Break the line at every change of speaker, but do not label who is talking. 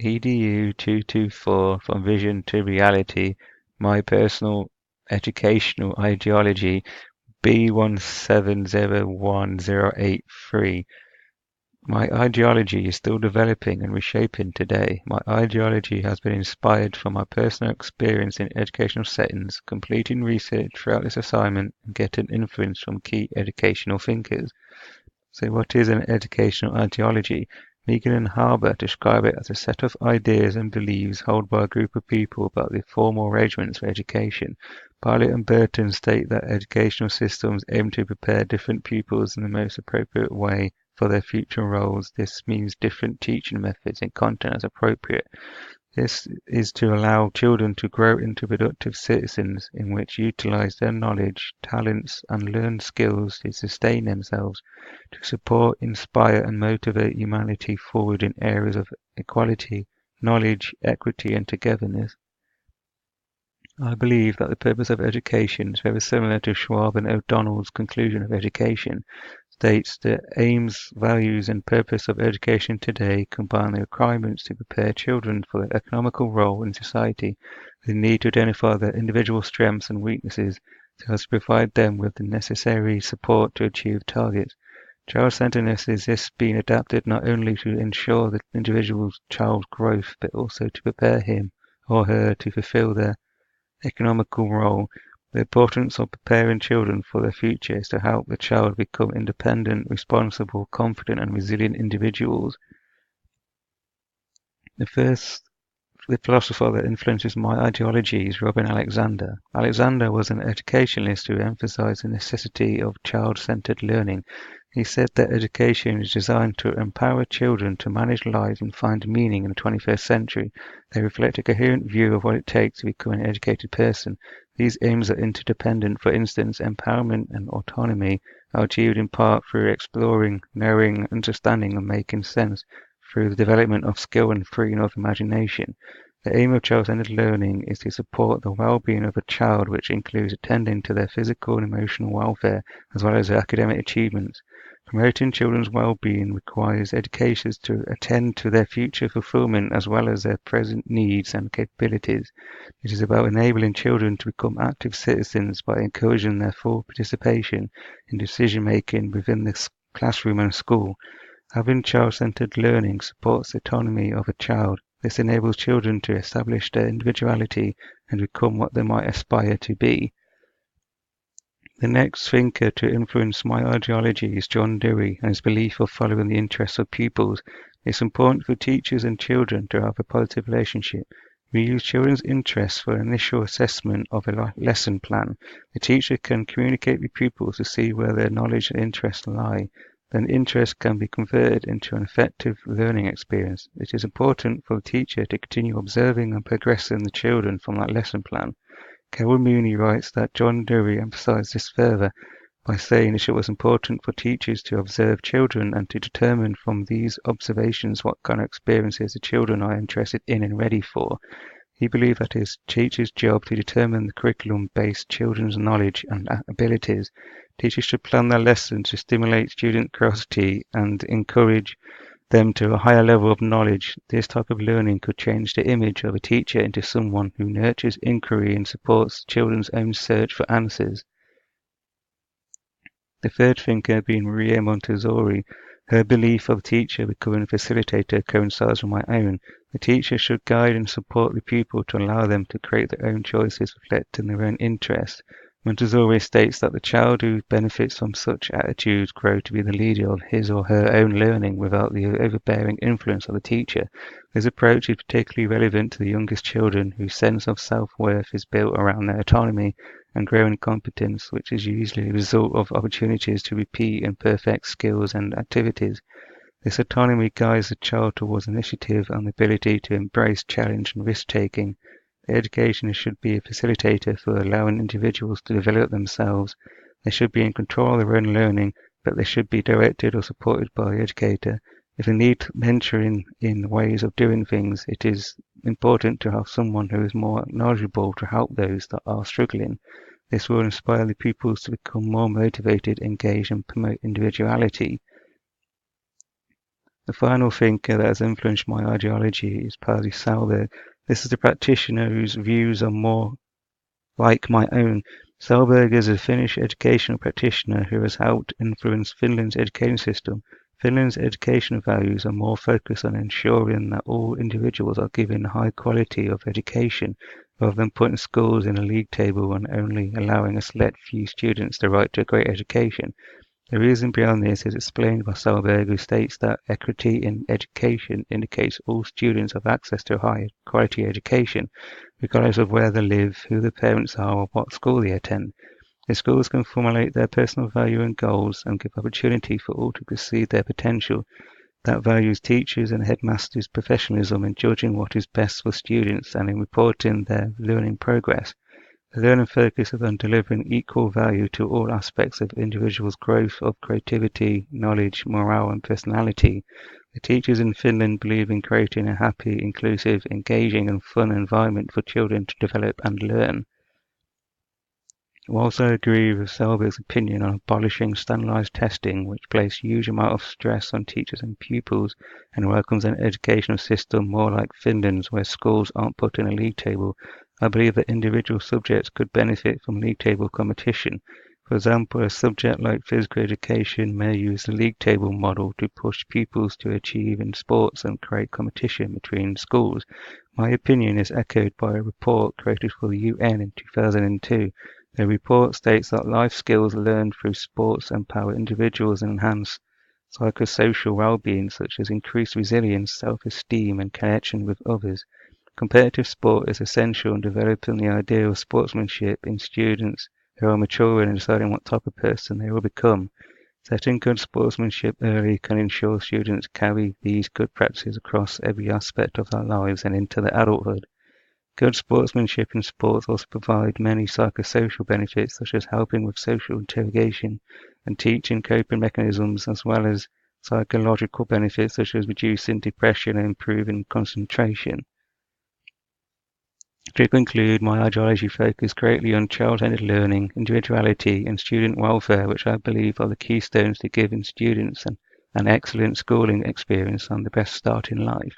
EDU 224 From Vision to Reality, my personal educational ideology B1701083. My ideology is still developing and reshaping today. My ideology has been inspired from my personal experience in educational settings, completing research throughout this assignment, and getting influence from key educational thinkers. So what is an educational ideology? Megan and Harbour describe it as a set of ideas and beliefs held by a group of people about the formal arrangements for education. Bartlett and Burton state that educational systems aim to prepare different pupils in the most appropriate way for their future roles. This means different teaching methods and content as appropriate. This is to allow children to grow into productive citizens in which utilize their knowledge, talents, and learned skills to sustain themselves, to support, inspire, and motivate humanity forward in areas of equality, knowledge, equity, and togetherness. I believe that the purpose of education is very similar to Schwab and O'Donnell's conclusion of education, states the aims, values, and purpose of education today combine the requirements to prepare children for their economical role in society, the need to identify their individual strengths and weaknesses, so as to provide them with the necessary support to achieve targets. Child-centeredness is this being adapted not only to ensure the individual child's growth, but also to prepare him or her to fulfill their economical role. The importance of preparing children for their future is to help the child become independent, responsible, confident, and resilient individuals. The philosopher that influences my ideology is Robin Alexander. Alexander was an educationalist who emphasized the necessity of child-centered learning. He said that education is designed to empower children to manage lives and find meaning in the 21st century. They reflect a coherent view of what it takes to become an educated person. These aims are interdependent. For instance, empowerment and autonomy are achieved in part through exploring, knowing, understanding, and making sense, through the development of skill and freeing of imagination. The aim of child-centered learning is to support the well-being of a child, which includes attending to their physical and emotional welfare, as well as their academic achievements. Promoting children's well-being requires educators to attend to their future fulfillment as well as their present needs and capabilities. It is about enabling children to become active citizens by encouraging their full participation in decision-making within the classroom and school. Having child-centered learning supports the autonomy of a child. This enables children to establish their individuality and become what they might aspire to be. The next thinker to influence my ideology is John Dewey and his belief of following the interests of pupils. It's important for teachers and children to have a positive relationship. We use children's interests for initial assessment of a lesson plan. The teacher can communicate with pupils to see where their knowledge and interests lie. Then interest can be converted into an effective learning experience. It is important for the teacher to continue observing and progressing the children from that lesson plan. Carol Mooney writes that John Dewey emphasized this further by saying that it was important for teachers to observe children and to determine from these observations what kind of experiences the children are interested in and ready for. He believed that it is teachers' job to determine the curriculum-based children's knowledge and abilities. Teachers should plan their lessons to stimulate student curiosity and encourage them to a higher level of knowledge. This type of learning could change the image of a teacher into someone who nurtures inquiry and supports children's own search for answers. The third thinker being Maria Montessori. Her belief of the teacher becoming a facilitator coincides with my own. The teacher should guide and support the pupil to allow them to create their own choices reflecting their own interests. Montessori states that the child who benefits from such attitudes grows to be the leader of his or her own learning without the overbearing influence of the teacher. This approach is particularly relevant to the youngest children whose sense of self-worth is built around their autonomy and growing competence, which is usually a result of opportunities to repeat and perfect skills and activities. This autonomy guides the child towards initiative and the ability to embrace challenge and risk-taking. The education should be a facilitator for allowing individuals to develop themselves. They should be in control of their own learning, but they should be directed or supported by the educator. If they need mentoring in ways of doing things, it is important to have someone who is more knowledgeable to help those that are struggling. This will inspire the pupils to become more motivated, engaged, and promote individuality. The final thinker that has influenced my ideology is Percy Sahlberg. This is a practitioner whose views are more like my own. Sahlberg is a Finnish educational practitioner who has helped influence Finland's education system. Finland's educational values are more focused on ensuring that all individuals are given a high quality of education, rather than putting schools in a league table and only allowing a select few students the right to a great education. The reason behind this is explained by Sahlberg, who states that equity in education indicates all students have access to a high quality education, regardless of where they live, who their parents are, or what school they attend. The schools can formulate their personal value and goals and give opportunity for all to perceive their potential. That values teachers and headmasters' professionalism in judging what is best for students and in reporting their learning progress. The learning focuses on delivering equal value to all aspects of individuals' growth of creativity, knowledge, morale, and personality. The teachers in Finland believe in creating a happy, inclusive, engaging, and fun environment for children to develop and learn. Whilst I agree with Sahlberg's opinion on abolishing standardized testing, which places huge amount of stress on teachers and pupils, and welcomes an educational system more like Finland's, where schools aren't put in a league table, I believe that individual subjects could benefit from league table competition. For example, a subject like physical education may use the league table model to push pupils to achieve in sports and create competition between schools. My opinion is echoed by a report created for the UN in 2002. The report states that life skills learned through sports empower individuals and enhance psychosocial well-being, such as increased resilience, self-esteem, and connection with others. Competitive sport is essential in developing the idea of sportsmanship in students who are maturing and deciding what type of person they will become. Setting good sportsmanship early can ensure students carry these good practices across every aspect of their lives and into their adulthood. Good sportsmanship in sports also provide many psychosocial benefits, such as helping with social integration and teaching coping mechanisms, as well as psychological benefits such as reducing depression and improving concentration. To conclude, my ideology focuses greatly on child-centered learning, individuality, and student welfare, which I believe are the keystones to giving students an excellent schooling experience and the best start in life.